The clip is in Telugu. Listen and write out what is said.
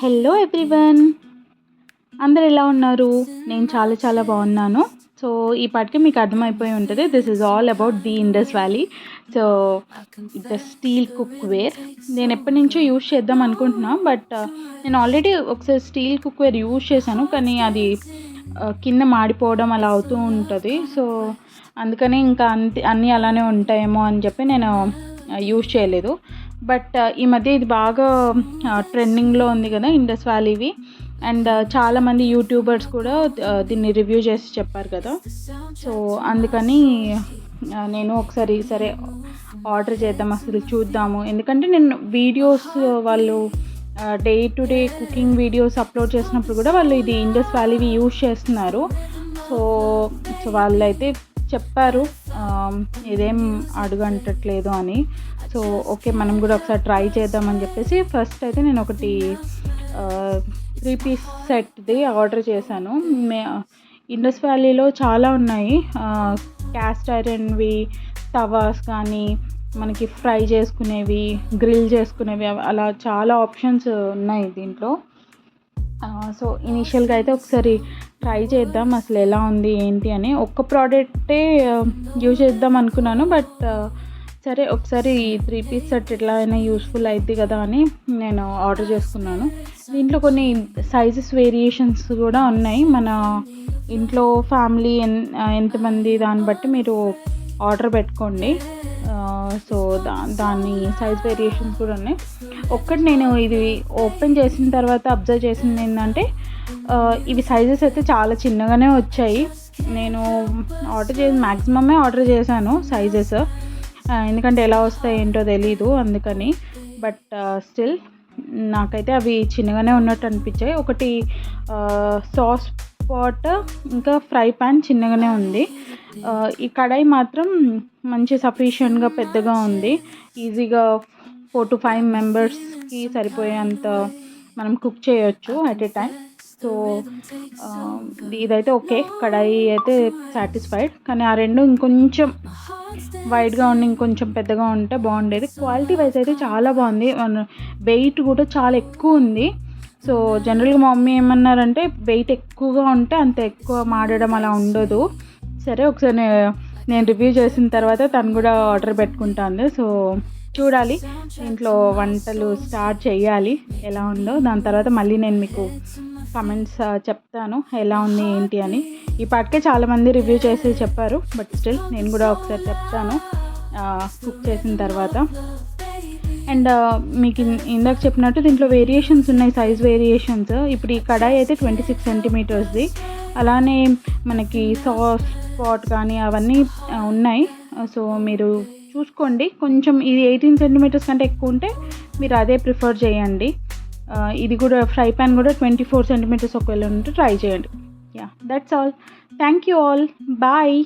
హలో ఎవ్రీవన్, అందరు ఎలా ఉన్నారు? నేను చాలా చాలా బాగున్నాను. సో ఈ పాటికి మీకు అర్థమైపోయి ఉంటుంది, this is all about the Indus valley. So the steel cookware నేను ఎప్పటి నుంచో యూజ్ చేద్దాం అనుకుంటున్నా, బట్ నేను ఆల్రెడీ ఒకసారి స్టీల్ కుక్ వేర్ యూజ్ చేశాను, కానీ అది కింద మాడిపోవడం అలా అవుతూ ఉంటుంది. సో అందుకని ఇంకా అన్నీ అలానే ఉంటాయేమో అని చెప్పి నేను యూజ్ చేయలేదు. బట్ ఈ మధ్య ఇది బాగా ట్రెండింగ్లో ఉంది కదా ఇండస్ వ్యాలీవి, అండ్ చాలామంది యూట్యూబర్స్ కూడా దీన్ని రివ్యూ చేసి చెప్పారు కదా. సో అందుకని నేను ఒకసారి సరే ఆర్డర్ చేద్దాం, అసలు చూద్దాము. ఎందుకంటే నేను వీడియోస్ వాళ్ళు day to day cooking videos upload చేసినప్పుడు కూడా వాళ్ళు ఇది ఇండస్ వ్యాలీవి యూజ్ చేస్తున్నారు. సో సో వాళ్ళైతే చెప్పారు ఇదేం అడుగంటట్లేదు అని. సో ఓకే, మనం కూడా ఒకసారి ట్రై చేద్దామని చెప్పేసి ఫస్ట్ అయితే నేను ఒకటి 3 పీస్ సెట్ది ఆర్డర్ చేశాను. ఇండస్ వ్యాలీలో చాలా ఉన్నాయి, క్యాస్ట్ ఐరన్వి తవాస్ కానీ, మనకి ఫ్రై చేసుకునేవి, గ్రిల్ చేసుకునేవి, అలా చాలా ఆప్షన్స్ ఉన్నాయి దీంట్లో. సో ఇనీషియల్గా అయితే ఒకసారి ట్రై చేద్దాం అసలు ఎలా ఉంది ఏంటి అని. ఒక్క ప్రోడక్టే యూజ్ చేద్దాం అనుకున్నాను, బట్ సరే ఒకసారి 3 పీస్ సెట్ ఎట్లా అయినా యూస్ఫుల్ అవుతుంది కదా అని నేను ఆర్డర్ చేసుకున్నాను. దీంట్లో కొన్ని సైజెస్ వేరియేషన్స్ కూడా ఉన్నాయి. మన ఇంట్లో ఫ్యామిలీ ఎంతమంది దాన్ని బట్టి మీరు ఆర్డర్ పెట్టుకోండి. సో దాని సైజ్ వేరియేషన్స్ కూడా ఉన్నాయి. ఒక్కటి నేను ఇది ఓపెన్ చేసిన తర్వాత అబ్జర్వ్ చేసింది ఏంటంటే, ఇవి సైజెస్ అయితే చాలా చిన్నగానే వచ్చాయి. నేను ఆర్డర్ మ్యాక్సిమమే ఆర్డర్ చేశాను సైజెస్, ఎందుకంటే ఎలా వస్తాయి ఏంటో తెలీదు అందుకని. బట్ స్టిల్ నాకైతే అవి చిన్నగానే ఉన్నట్టు అనిపించాయి. ఒకటి సాస్ పాట్ ఇంకా ఫ్రై ప్యాన్ చిన్నగానే ఉంది. ఈ కడాయి మాత్రం మంచి సఫిషియెంట్గా పెద్దగా ఉంది. ఈజీగా 4 to 5 మెంబర్స్కి సరిపోయేంత మనం కుక్ చేయొచ్చు అట్ ఏ టైం. సో ఇదైతే ఓకే, కడాయి అయితే సాటిస్ఫైడ్. కానీ ఆ రెండు ఇంకొంచెం వైడ్గా ఉండి ఇంకొంచెం పెద్దగా ఉంటే బాగుండేది. క్వాలిటీ వైజ్ అయితే చాలా బాగుంది, వెయిట్ కూడా చాలా ఎక్కువ ఉంది. సో జనరల్గా మా మమ్మీ ఏమన్నారంటే వెయిట్ ఎక్కువగా ఉంటే అంత ఎక్కువ మాడడం అలా ఉండదు. సరే ఒకసారి నేను రివ్యూ చేసిన తర్వాత తను కూడా ఆర్డర్ పెట్టుకుంటాను. సో చూడాలి, దీంట్లో వంటలు స్టార్ట్ చేయాలి ఎలా ఉందో. దాని తర్వాత మళ్ళీ నేను మీకు కమెంట్స్ చెప్తాను ఎలా ఉంది ఏంటి అని. ఈ పాటికే చాలామంది రివ్యూ చేసి చెప్పారు, బట్ స్టిల్ నేను కూడా ఒకసారి చెప్తాను కుక్ చేసిన తర్వాత. అండ్ మీకు ఇందాక చెప్పినట్టు దీంట్లో వేరియేషన్స్ ఉన్నాయి, సైజ్ వేరియేషన్స్. ఇప్పుడు ఈ కడాయి అయితే 26 సెంటీమీటర్స్ది. అలానే మనకి సాస్ పాట్ కానీ అవన్నీ ఉన్నాయి. సో మీరు చూసుకోండి, కొంచెం ఇది 18 సెంటీమీటర్స్ కంటే ఎక్కువ ఉంటే మీరు అదే ప్రిఫర్ చేయండి. ఇది కూడా ఫ్రై ప్యాన్ కూడా 24 సెంటీమీటర్స్ ఒకవేళ ఉంటే ట్రై చేయండి. Yeah, that's all. Thank you all, bye.